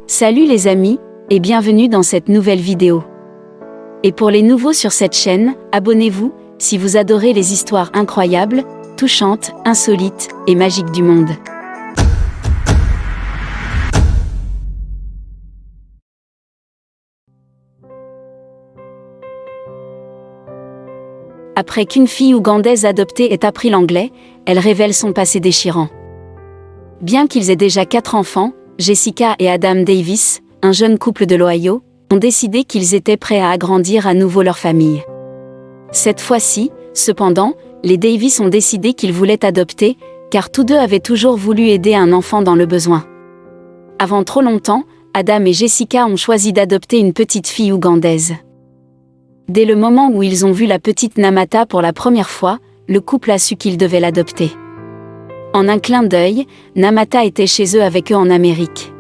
Salut les amis, et bienvenue dans cette nouvelle vidéo. Et pour les nouveaux sur cette chaîne, abonnez-vous, si vous adorez les histoires incroyables, touchantes, insolites et magiques du monde. Après qu'une fille ougandaise adoptée ait appris l'anglais, elle révèle son passé déchirant. Bien qu'ils aient déjà 4 enfants, Jessica et Adam Davis, un jeune couple de l'Ohio, ont décidé qu'ils étaient prêts à agrandir à nouveau leur famille. Cette fois-ci, cependant, les Davis ont décidé qu'ils voulaient adopter, car tous deux avaient toujours voulu aider un enfant dans le besoin. Avant trop longtemps, Adam et Jessica ont choisi d'adopter une petite fille ougandaise. Dès le moment où ils ont vu la petite Namata pour la première fois, le couple a su qu'ils devaient l'adopter. En un clin d'œil, Namata était chez eux avec eux en Amérique.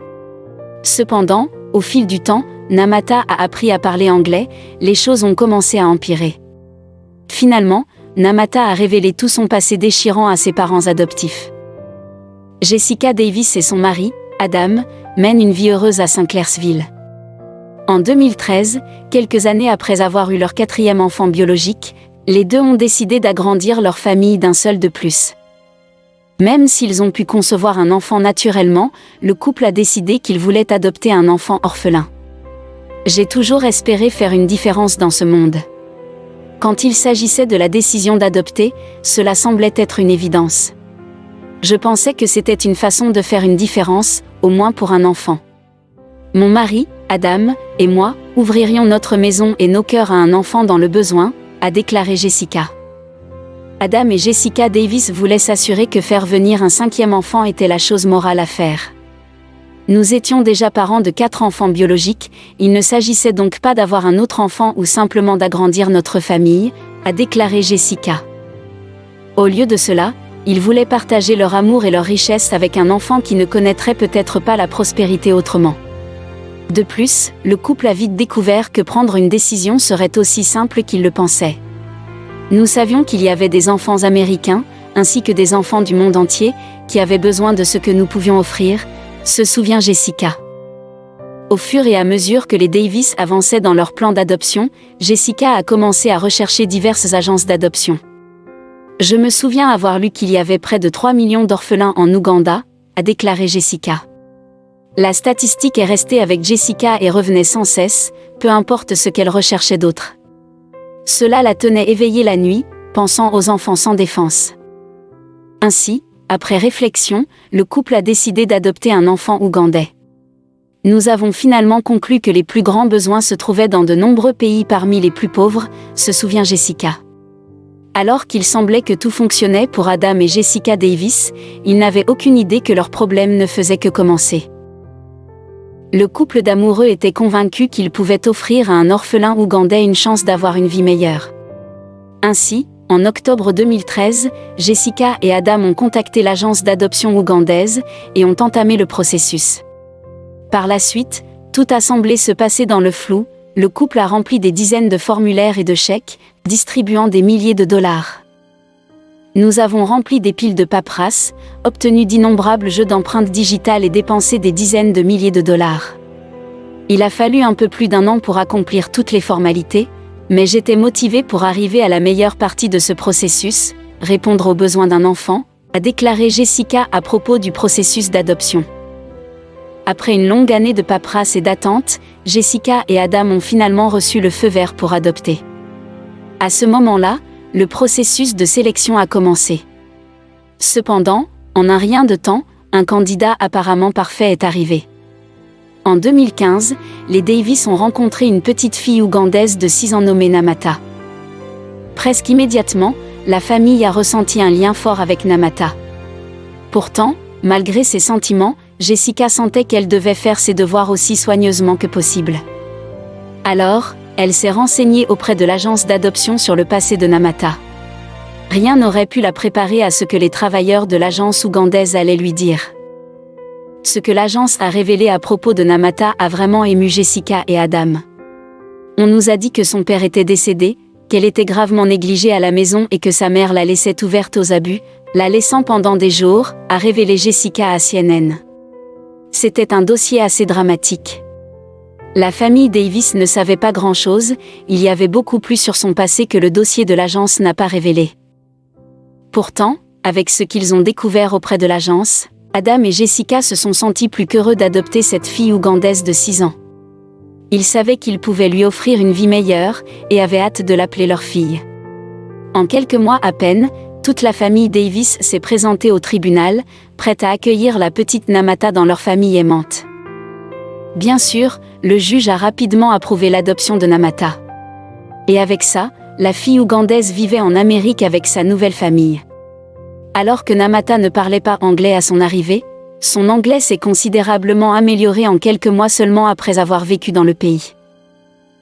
Cependant, au fil du temps, Namata a appris à parler anglais, les choses ont commencé à empirer. Finalement, Namata a révélé tout son passé déchirant à ses parents adoptifs. Jessica Davis et son mari, Adam, mènent une vie heureuse à Saint-Clairsville. En 2013, quelques années après avoir eu leur 4e enfant biologique, les deux ont décidé d'agrandir leur famille d'un seul de plus. Même s'ils ont pu concevoir un enfant naturellement, le couple a décidé qu'ils voulaient adopter un enfant orphelin. J'ai toujours espéré faire une différence dans ce monde. Quand il s'agissait de la décision d'adopter, cela semblait être une évidence. Je pensais que c'était une façon de faire une différence, au moins pour un enfant. Mon mari, Adam, et moi, ouvririons notre maison et nos cœurs à un enfant dans le besoin, a déclaré Jessica. Adam et Jessica Davis voulaient s'assurer que faire venir un 5e enfant était la chose morale à faire. Nous étions déjà parents de 4 enfants biologiques, il ne s'agissait donc pas d'avoir un autre enfant ou simplement d'agrandir notre famille, a déclaré Jessica. Au lieu de cela, ils voulaient partager leur amour et leur richesse avec un enfant qui ne connaîtrait peut-être pas la prospérité autrement. De plus, le couple a vite découvert que prendre une décision serait aussi simple qu'ils le pensaient. Nous savions qu'il y avait des enfants américains, ainsi que des enfants du monde entier, qui avaient besoin de ce que nous pouvions offrir, se souvient Jessica. Au fur et à mesure que les Davis avançaient dans leur plan d'adoption, Jessica a commencé à rechercher diverses agences d'adoption. Je me souviens avoir lu qu'il y avait près de 3 millions d'orphelins en Ouganda, a déclaré Jessica. La statistique est restée avec Jessica et revenait sans cesse, peu importe ce qu'elle recherchait d'autre. Cela la tenait éveillée la nuit, pensant aux enfants sans défense. Ainsi, après réflexion, le couple a décidé d'adopter un enfant ougandais. Nous avons finalement conclu que les plus grands besoins se trouvaient dans de nombreux pays parmi les plus pauvres, se souvient Jessica. Alors qu'il semblait que tout fonctionnait pour Adam et Jessica Davis, ils n'avaient aucune idée que leur problème ne faisait que commencer. Le couple d'amoureux était convaincu qu'ils pouvaient offrir à un orphelin ougandais une chance d'avoir une vie meilleure. Ainsi, en octobre 2013, Jessica et Adam ont contacté l'agence d'adoption ougandaise et ont entamé le processus. Par la suite, tout a semblé se passer dans le flou, le couple a rempli des dizaines de formulaires et de chèques, distribuant des milliers de dollars. Nous avons rempli des piles de paperasse, obtenu d'innombrables jeux d'empreintes digitales et dépensé des dizaines de milliers de dollars. Il a fallu un peu plus d'1 an pour accomplir toutes les formalités, mais j'étais motivée pour arriver à la meilleure partie de ce processus, répondre aux besoins d'un enfant, a déclaré Jessica à propos du processus d'adoption. Après une longue année de paperasse et d'attente, Jessica et Adam ont finalement reçu le feu vert pour adopter. À ce moment-là, le processus de sélection a commencé. Cependant, en un rien de temps, un candidat apparemment parfait est arrivé. En 2015, les Davis ont rencontré une petite fille ougandaise de 6 ans nommée Namata. Presque immédiatement, la famille a ressenti un lien fort avec Namata. Pourtant, malgré ses sentiments, Jessica sentait qu'elle devait faire ses devoirs aussi soigneusement que possible. Alors, elle s'est renseignée auprès de l'agence d'adoption sur le passé de Namata. Rien n'aurait pu la préparer à ce que les travailleurs de l'agence ougandaise allaient lui dire. Ce que l'agence a révélé à propos de Namata a vraiment ému Jessica et Adam. On nous a dit que son père était décédé, qu'elle était gravement négligée à la maison et que sa mère la laissait ouverte aux abus, la laissant pendant des jours, a révélé Jessica à CNN. C'était un dossier assez dramatique. La famille Davis ne savait pas grand-chose, il y avait beaucoup plus sur son passé que le dossier de l'agence n'a pas révélé. Pourtant, avec ce qu'ils ont découvert auprès de l'agence, Adam et Jessica se sont sentis plus qu'heureux d'adopter cette fille ougandaise de 6 ans. Ils savaient qu'ils pouvaient lui offrir une vie meilleure, et avaient hâte de l'appeler leur fille. En quelques mois à peine, toute la famille Davis s'est présentée au tribunal, prête à accueillir la petite Namata dans leur famille aimante. Bien sûr, le juge a rapidement approuvé l'adoption de Namata. Et avec ça, la fille ougandaise vivait en Amérique avec sa nouvelle famille. Alors que Namata ne parlait pas anglais à son arrivée, son anglais s'est considérablement amélioré en quelques mois seulement après avoir vécu dans le pays.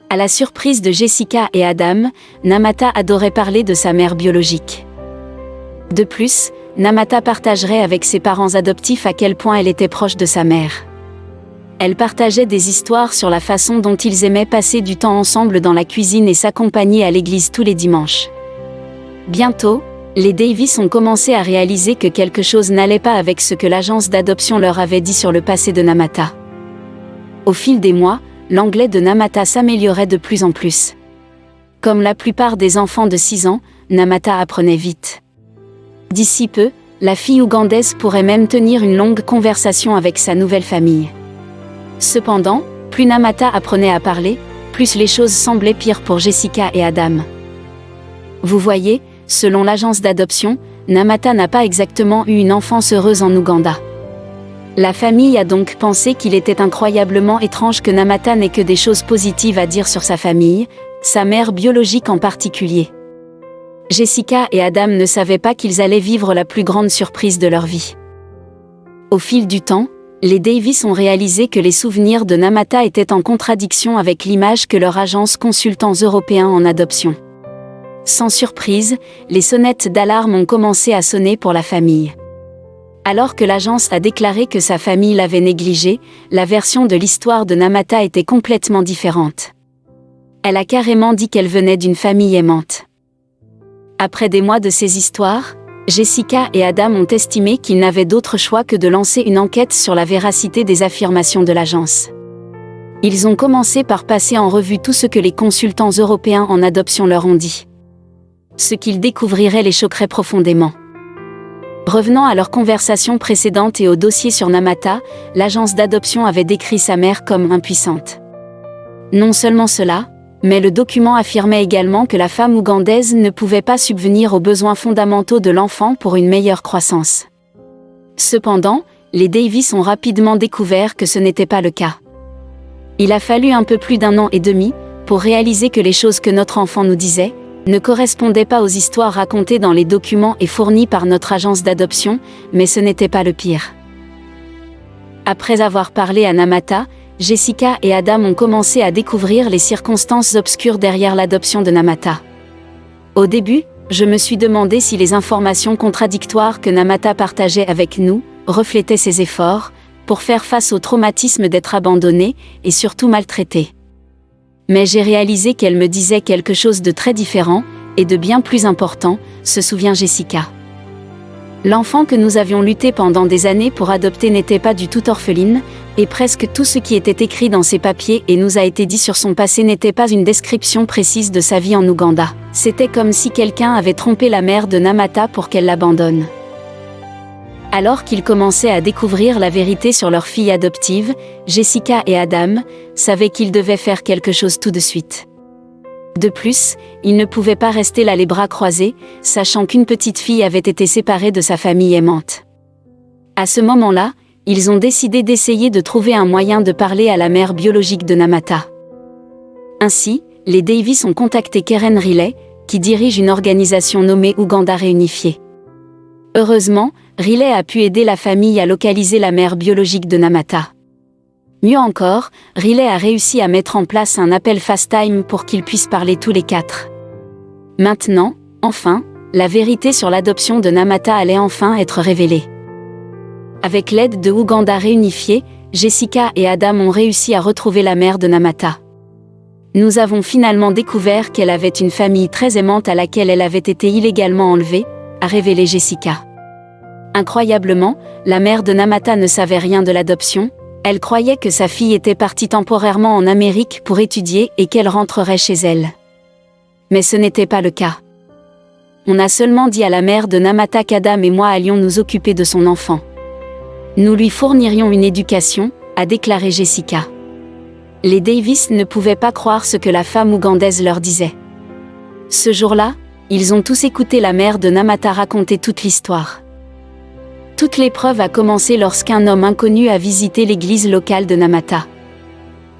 À la surprise de Jessica et Adam, Namata adorait parler de sa mère biologique. De plus, Namata partagerait avec ses parents adoptifs à quel point elle était proche de sa mère. Elle partageait des histoires sur la façon dont ils aimaient passer du temps ensemble dans la cuisine et s'accompagner à l'église tous les dimanches. Bientôt, les Davis ont commencé à réaliser que quelque chose n'allait pas avec ce que l'agence d'adoption leur avait dit sur le passé de Namata. Au fil des mois, l'anglais de Namata s'améliorait de plus en plus. Comme la plupart des enfants de 6 ans, Namata apprenait vite. D'ici peu, la fille ougandaise pourrait même tenir une longue conversation avec sa nouvelle famille. Cependant, plus Namata apprenait à parler, plus les choses semblaient pires pour Jessica et Adam. Vous voyez, selon l'agence d'adoption, Namata n'a pas exactement eu une enfance heureuse en Ouganda. La famille a donc pensé qu'il était incroyablement étrange que Namata n'ait que des choses positives à dire sur sa famille, sa mère biologique en particulier. Jessica et Adam ne savaient pas qu'ils allaient vivre la plus grande surprise de leur vie. Au fil du temps, les Davis ont réalisé que les souvenirs de Namata étaient en contradiction avec l'image que leur agence Consultants Européens en adoption. Sans surprise, les sonnettes d'alarme ont commencé à sonner pour la famille. Alors que l'agence a déclaré que sa famille l'avait négligée, la version de l'histoire de Namata était complètement différente. Elle a carrément dit qu'elle venait d'une famille aimante. Après des mois de ces histoires, Jessica et Adam ont estimé qu'ils n'avaient d'autre choix que de lancer une enquête sur la véracité des affirmations de l'agence. Ils ont commencé par passer en revue tout ce que les consultants européens en adoption leur ont dit. Ce qu'ils découvriraient les choquerait profondément. Revenant à leur conversation précédente et au dossier sur Namata, l'agence d'adoption avait décrit sa mère comme impuissante. Non seulement cela, mais le document affirmait également que la femme ougandaise ne pouvait pas subvenir aux besoins fondamentaux de l'enfant pour une meilleure croissance. Cependant, les Davis ont rapidement découvert que ce n'était pas le cas. Il a fallu un peu plus d'1 an et demi pour réaliser que les choses que notre enfant nous disait ne correspondaient pas aux histoires racontées dans les documents et fournies par notre agence d'adoption, mais ce n'était pas le pire. Après avoir parlé à Namata, Jessica et Adam ont commencé à découvrir les circonstances obscures derrière l'adoption de Namata. Au début, je me suis demandé si les informations contradictoires que Namata partageait avec nous reflétaient ses efforts pour faire face au traumatisme d'être abandonnée et surtout maltraitée. Mais j'ai réalisé qu'elle me disait quelque chose de très différent et de bien plus important, se souvient Jessica. L'enfant que nous avions lutté pendant des années pour adopter n'était pas du tout orpheline, et presque tout ce qui était écrit dans ses papiers et nous a été dit sur son passé n'était pas une description précise de sa vie en Ouganda. C'était comme si quelqu'un avait trompé la mère de Namata pour qu'elle l'abandonne. Alors qu'ils commençaient à découvrir la vérité sur leur fille adoptive, Jessica et Adam savaient qu'ils devaient faire quelque chose tout de suite. De plus, ils ne pouvaient pas rester là les bras croisés, sachant qu'une petite fille avait été séparée de sa famille aimante. À ce moment-là, ils ont décidé d'essayer de trouver un moyen de parler à la mère biologique de Namata. Ainsi, les Davis ont contacté Keren Riley, qui dirige une organisation nommée Ouganda Réunifiée. Heureusement, Riley a pu aider la famille à localiser la mère biologique de Namata. Mieux encore, Riley a réussi à mettre en place un appel FaceTime pour qu'ils puissent parler tous les 4. Maintenant, enfin, la vérité sur l'adoption de Namata allait enfin être révélée. Avec l'aide de Ouganda Réunifiée, Jessica et Adam ont réussi à retrouver la mère de Namata. Nous avons finalement découvert qu'elle avait une famille très aimante à laquelle elle avait été illégalement enlevée, a révélé Jessica. Incroyablement, la mère de Namata ne savait rien de l'adoption, Elle croyait que sa fille était partie temporairement en Amérique pour étudier et qu'elle rentrerait chez elle. Mais ce n'était pas le cas. On a seulement dit à la mère de Namata qu'Adam et moi allions nous occuper de son enfant. Nous lui fournirions une éducation, a déclaré Jessica. Les Davis ne pouvaient pas croire ce que la femme ougandaise leur disait. Ce jour-là, ils ont tous écouté la mère de Namata raconter toute l'histoire. Toute l'épreuve a commencé lorsqu'un homme inconnu a visité l'église locale de Namata.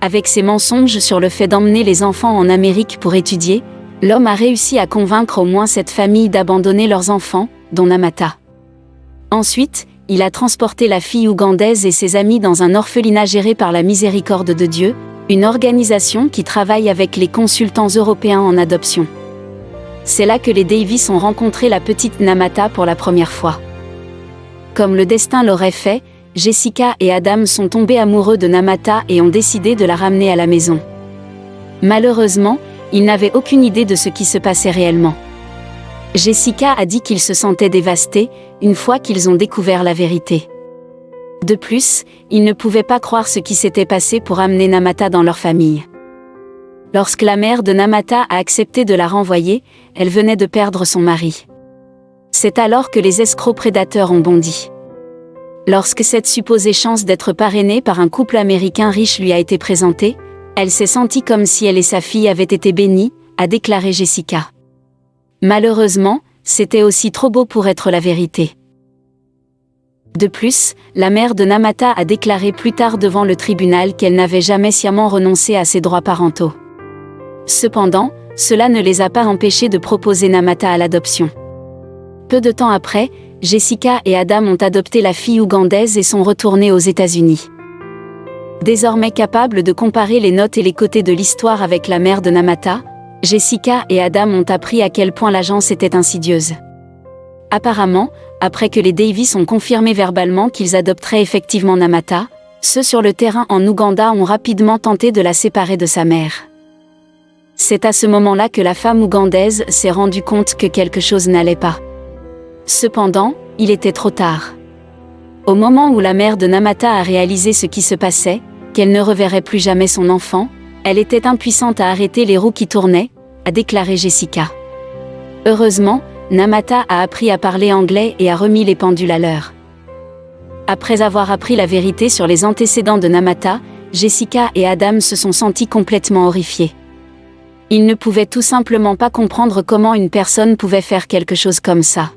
Avec ses mensonges sur le fait d'emmener les enfants en Amérique pour étudier, l'homme a réussi à convaincre au moins cette famille d'abandonner leurs enfants, dont Namata. Ensuite, il a transporté la fille ougandaise et ses amis dans un orphelinat géré par la Miséricorde de Dieu, une organisation qui travaille avec les consultants européens en adoption. C'est là que les Davis ont rencontré la petite Namata pour la première fois. Comme le destin l'aurait fait, Jessica et Adam sont tombés amoureux de Namata et ont décidé de la ramener à la maison. Malheureusement, ils n'avaient aucune idée de ce qui se passait réellement. Jessica a dit qu'ils se sentaient dévastés, une fois qu'ils ont découvert la vérité. De plus, ils ne pouvaient pas croire ce qui s'était passé pour amener Namata dans leur famille. Lorsque la mère de Namata a accepté de la renvoyer, elle venait de perdre son mari. C'est alors que les escrocs prédateurs ont bondi. Lorsque cette supposée chance d'être parrainée par un couple américain riche lui a été présentée, elle s'est sentie comme si elle et sa fille avaient été bénies, a déclaré Jessica. Malheureusement, c'était aussi trop beau pour être la vérité. De plus, la mère de Namata a déclaré plus tard devant le tribunal qu'elle n'avait jamais sciemment renoncé à ses droits parentaux. Cependant, cela ne les a pas empêchés de proposer Namata à l'adoption. Peu de temps après, Jessica et Adam ont adopté la fille ougandaise et sont retournés aux États-Unis. Désormais capables de comparer les notes et les côtés de l'histoire avec la mère de Namata, Jessica et Adam ont appris à quel point l'agence était insidieuse. Apparemment, après que les Davis ont confirmé verbalement qu'ils adopteraient effectivement Namata, ceux sur le terrain en Ouganda ont rapidement tenté de la séparer de sa mère. C'est à ce moment-là que la femme ougandaise s'est rendue compte que quelque chose n'allait pas. Cependant, il était trop tard. Au moment où la mère de Namata a réalisé ce qui se passait, qu'elle ne reverrait plus jamais son enfant, elle était impuissante à arrêter les roues qui tournaient, a déclaré Jessica. Heureusement, Namata a appris à parler anglais et a remis les pendules à l'heure. Après avoir appris la vérité sur les antécédents de Namata, Jessica et Adam se sont sentis complètement horrifiés. Ils ne pouvaient tout simplement pas comprendre comment une personne pouvait faire quelque chose comme ça.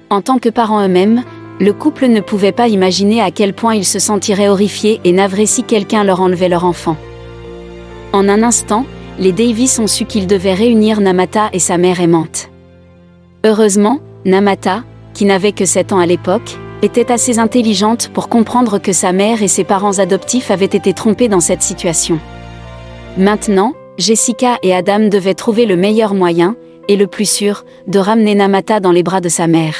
En tant que parents eux-mêmes, le couple ne pouvait pas imaginer à quel point ils se sentiraient horrifiés et navrés si quelqu'un leur enlevait leur enfant. En un instant, les Davis ont su qu'ils devaient réunir Namata et sa mère aimante. Heureusement, Namata, qui n'avait que 7 ans à l'époque, était assez intelligente pour comprendre que sa mère et ses parents adoptifs avaient été trompés dans cette situation. Maintenant, Jessica et Adam devaient trouver le meilleur moyen, et le plus sûr, de ramener Namata dans les bras de sa mère.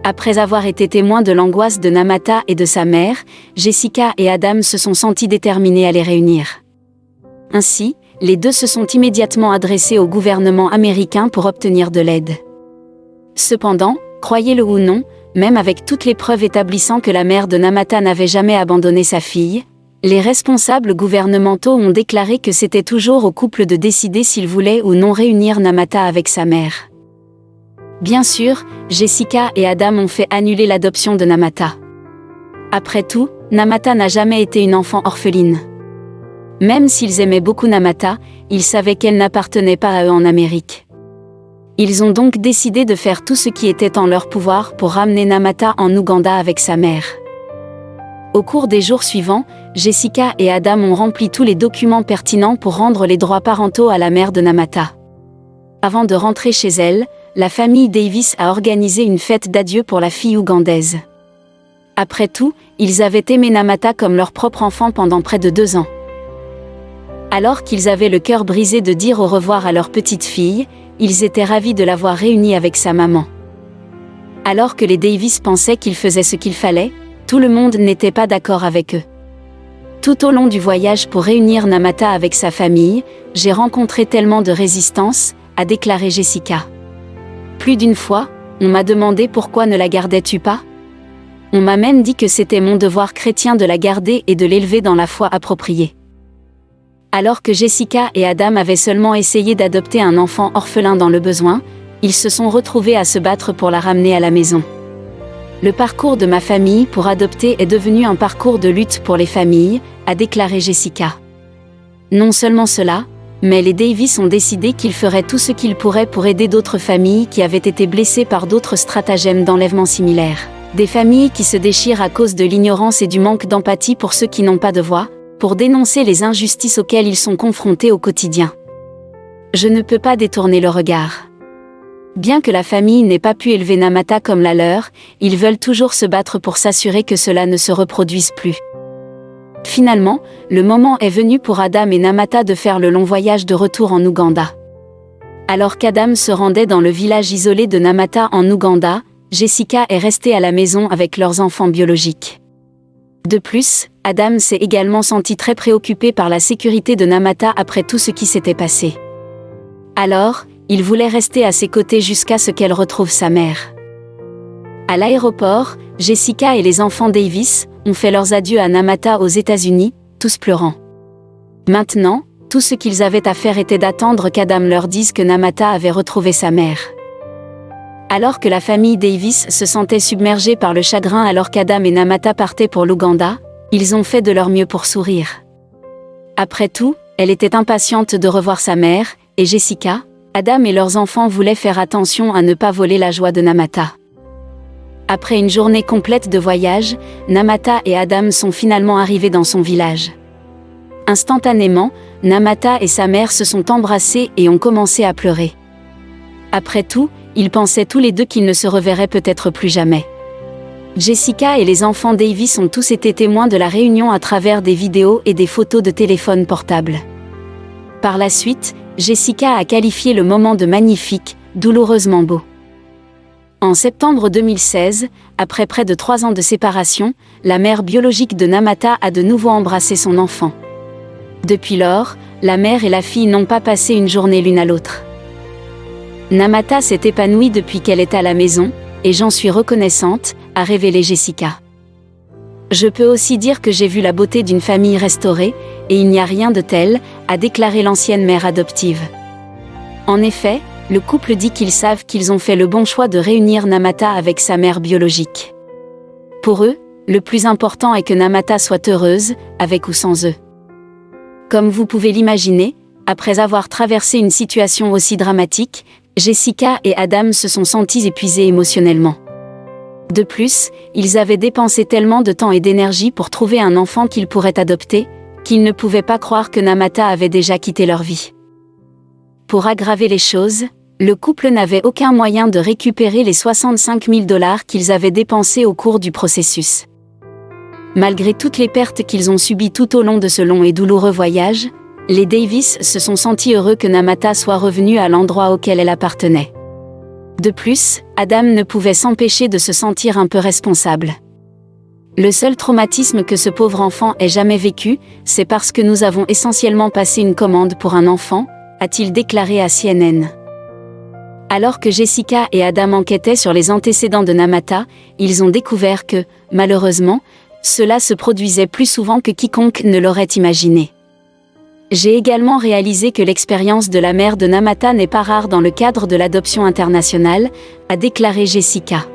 Après avoir été témoins de l'angoisse de Namata et de sa mère, Jessica et Adam se sont sentis déterminés à les réunir. Ainsi, les deux se sont immédiatement adressés au gouvernement américain pour obtenir de l'aide. Cependant, croyez-le ou non, même avec toutes les preuves établissant que la mère de Namata n'avait jamais abandonné sa fille, les responsables gouvernementaux ont déclaré que c'était toujours au couple de décider s'ils voulaient ou non réunir Namata avec sa mère. Bien sûr, Jessica et Adam ont fait annuler l'adoption de Namata. Après tout, Namata n'a jamais été une enfant orpheline. Même s'ils aimaient beaucoup Namata, ils savaient qu'elle n'appartenait pas à eux en Amérique. Ils ont donc décidé de faire tout ce qui était en leur pouvoir pour ramener Namata en Ouganda avec sa mère. Au cours des jours suivants, Jessica et Adam ont rempli tous les documents pertinents pour rendre les droits parentaux à la mère de Namata. Avant de rentrer chez elle, la famille Davis a organisé une fête d'adieu pour la fille ougandaise. Après tout, ils avaient aimé Namata comme leur propre enfant pendant près de 2 ans. Alors qu'ils avaient le cœur brisé de dire au revoir à leur petite fille, ils étaient ravis de la voir réunie avec sa maman. Alors que les Davis pensaient qu'ils faisaient ce qu'il fallait, tout le monde n'était pas d'accord avec eux. Tout au long du voyage pour réunir Namata avec sa famille, j'ai rencontré tellement de résistance, a déclaré Jessica. Plus d'une fois, on m'a demandé pourquoi ne la gardais-tu pas ? On m'a même dit que c'était mon devoir chrétien de la garder et de l'élever dans la foi appropriée. Alors que Jessica et Adam avaient seulement essayé d'adopter un enfant orphelin dans le besoin, ils se sont retrouvés à se battre pour la ramener à la maison. Le parcours de ma famille pour adopter est devenu un parcours de lutte pour les familles, a déclaré Jessica. Non seulement cela, mais les Davis ont décidé qu'ils feraient tout ce qu'ils pourraient pour aider d'autres familles qui avaient été blessées par d'autres stratagèmes d'enlèvement similaires. Des familles qui se déchirent à cause de l'ignorance et du manque d'empathie pour ceux qui n'ont pas de voix, pour dénoncer les injustices auxquelles ils sont confrontés au quotidien. Je ne peux pas détourner le regard. Bien que la famille n'ait pas pu élever Namata comme la leur, ils veulent toujours se battre pour s'assurer que cela ne se reproduise plus. Finalement, le moment est venu pour Adam et Namata de faire le long voyage de retour en Ouganda. Alors qu'Adam se rendait dans le village isolé de Namata en Ouganda, Jessica est restée à la maison avec leurs enfants biologiques. De plus, Adam s'est également senti très préoccupé par la sécurité de Namata après tout ce qui s'était passé. Alors, il voulait rester à ses côtés jusqu'à ce qu'elle retrouve sa mère. À l'aéroport, Jessica et les enfants Davis ont fait leurs adieux à Namata aux États-Unis, tous pleurant. Maintenant, tout ce qu'ils avaient à faire était d'attendre qu'Adam leur dise que Namata avait retrouvé sa mère. Alors que la famille Davis se sentait submergée par le chagrin alors qu'Adam et Namata partaient pour l'Ouganda, ils ont fait de leur mieux pour sourire. Après tout, elle était impatiente de revoir sa mère, et Jessica, Adam et leurs enfants voulaient faire attention à ne pas voler la joie de Namata. Après une journée complète de voyage, Namata et Adam sont finalement arrivés dans son village. Instantanément, Namata et sa mère se sont embrassés et ont commencé à pleurer. Après tout, ils pensaient tous les deux qu'ils ne se reverraient peut-être plus jamais. Jessica et les enfants Davis ont tous été témoins de la réunion à travers des vidéos et des photos de téléphone portable. Par la suite, Jessica a qualifié le moment de magnifique, douloureusement beau. En septembre 2016, après près de 3 ans de séparation, la mère biologique de Namata a de nouveau embrassé son enfant. Depuis lors, la mère et la fille n'ont pas passé une journée l'une à l'autre. Namata s'est épanouie depuis qu'elle est à la maison, et j'en suis reconnaissante, a révélé Jessica. Je peux aussi dire que j'ai vu la beauté d'une famille restaurée, et il n'y a rien de tel, a déclaré l'ancienne mère adoptive. En effet, le couple dit qu'ils savent qu'ils ont fait le bon choix de réunir Namata avec sa mère biologique. Pour eux, le plus important est que Namata soit heureuse, avec ou sans eux. Comme vous pouvez l'imaginer, après avoir traversé une situation aussi dramatique, Jessica et Adam se sont sentis épuisés émotionnellement. De plus, ils avaient dépensé tellement de temps et d'énergie pour trouver un enfant qu'ils pourraient adopter, qu'ils ne pouvaient pas croire que Namata avait déjà quitté leur vie. Pour aggraver les choses, le couple n'avait aucun moyen de récupérer les 65 000 $ qu'ils avaient dépensés au cours du processus. Malgré toutes les pertes qu'ils ont subies tout au long de ce long et douloureux voyage, les Davis se sont sentis heureux que Namata soit revenue à l'endroit auquel elle appartenait. De plus, Adam ne pouvait s'empêcher de se sentir un peu responsable. Le seul traumatisme que ce pauvre enfant ait jamais vécu, c'est parce que nous avons essentiellement passé une commande pour un enfant, a-t-il déclaré à CNN. Alors que Jessica et Adam enquêtaient sur les antécédents de Namata, ils ont découvert que, malheureusement, cela se produisait plus souvent que quiconque ne l'aurait imaginé. J'ai également réalisé que l'expérience de la mère de Namata n'est pas rare dans le cadre de l'adoption internationale, a déclaré Jessica.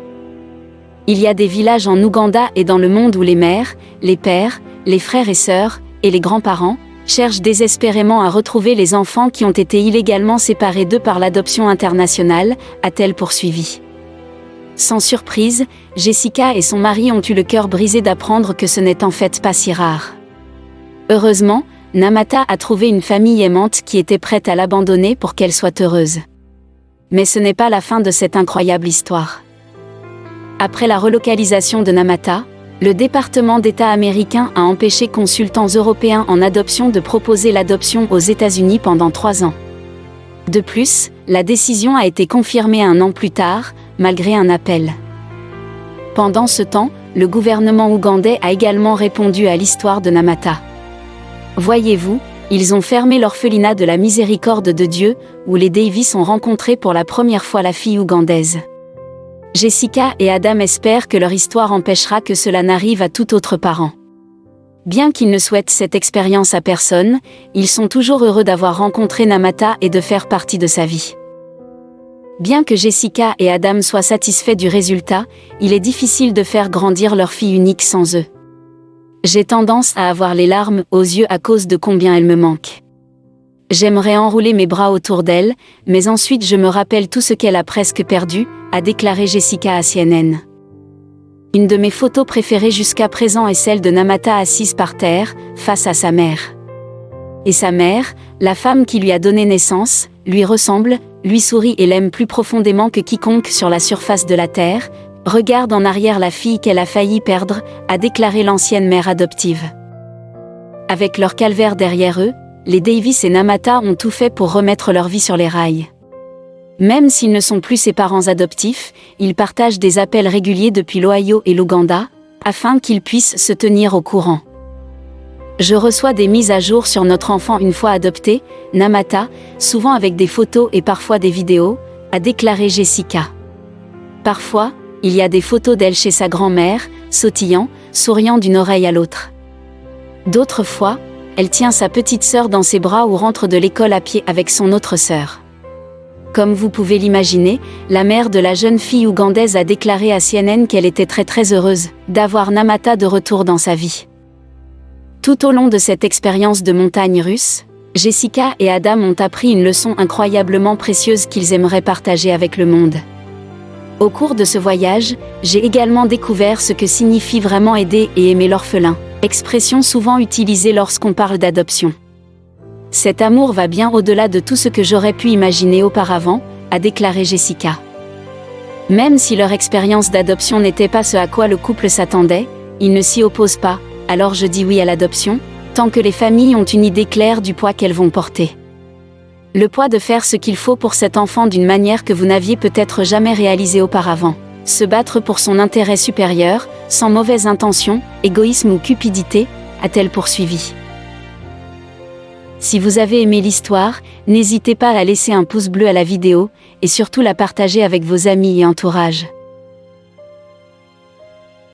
Il y a des villages en Ouganda et dans le monde où les mères, les pères, les frères et sœurs, et les grands-parents, cherchent désespérément à retrouver les enfants qui ont été illégalement séparés d'eux par l'adoption internationale, a-t-elle poursuivi. Sans surprise, Jessica et son mari ont eu le cœur brisé d'apprendre que ce n'est en fait pas si rare. Heureusement, Namata a trouvé une famille aimante qui était prête à l'abandonner pour qu'elle soit heureuse. Mais ce n'est pas la fin de cette incroyable histoire. Après la relocalisation de Namata, le département d'État américain a empêché consultants européens en adoption de proposer l'adoption aux États-Unis pendant 3 ans. De plus, la décision a été confirmée 1 an plus tard, malgré un appel. Pendant ce temps, le gouvernement ougandais a également répondu à l'histoire de Namata. Voyez-vous, ils ont fermé l'orphelinat de la miséricorde de Dieu, où les Davis ont rencontré pour la première fois la fille ougandaise. Jessica et Adam espèrent que leur histoire empêchera que cela n'arrive à tout autre parent. Bien qu'ils ne souhaitent cette expérience à personne, ils sont toujours heureux d'avoir rencontré Namata et de faire partie de sa vie. Bien que Jessica et Adam soient satisfaits du résultat, il est difficile de faire grandir leur fille unique sans eux. J'ai tendance à avoir les larmes aux yeux à cause de combien elle me manque. J'aimerais enrouler mes bras autour d'elle, mais ensuite je me rappelle tout ce qu'elle a presque perdu, a déclaré Jessica à CNN. Une de mes photos préférées jusqu'à présent est celle de Namata assise par terre, face à sa mère. Et sa mère, la femme qui lui a donné naissance, lui ressemble, lui sourit et l'aime plus profondément que quiconque sur la surface de la terre, regarde en arrière la fille qu'elle a failli perdre, a déclaré l'ancienne mère adoptive. Avec leur calvaire derrière eux, les Davis et Namata ont tout fait pour remettre leur vie sur les rails. Même s'ils ne sont plus ses parents adoptifs, ils partagent des appels réguliers depuis l'Ohio et l'Ouganda, afin qu'ils puissent se tenir au courant. Je reçois des mises à jour sur notre enfant une fois adopté, Namata, souvent avec des photos et parfois des vidéos, a déclaré Jessica. Parfois, il y a des photos d'elle chez sa grand-mère, sautillant, souriant d'une oreille à l'autre. D'autres fois, elle tient sa petite sœur dans ses bras ou rentre de l'école à pied avec son autre sœur. Comme vous pouvez l'imaginer, la mère de la jeune fille ougandaise a déclaré à CNN qu'elle était très heureuse d'avoir Namata de retour dans sa vie. Tout au long de cette expérience de montagne russe, Jessica et Adam ont appris une leçon incroyablement précieuse qu'ils aimeraient partager avec le monde. Au cours de ce voyage, j'ai également découvert ce que signifie vraiment aider et aimer l'orphelin, expression souvent utilisée lorsqu'on parle d'adoption. Cet amour va bien au-delà de tout ce que j'aurais pu imaginer auparavant, a déclaré Jessica. Même si leur expérience d'adoption n'était pas ce à quoi le couple s'attendait, ils ne s'y opposent pas, alors je dis oui à l'adoption, tant que les familles ont une idée claire du poids qu'elles vont porter. Le poids de faire ce qu'il faut pour cet enfant d'une manière que vous n'aviez peut-être jamais réalisée auparavant. Se battre pour son intérêt supérieur, sans mauvaise intention, égoïsme ou cupidité, a-t-elle poursuivi. Si vous avez aimé l'histoire, n'hésitez pas à laisser un pouce bleu à la vidéo, et surtout la partager avec vos amis et entourage.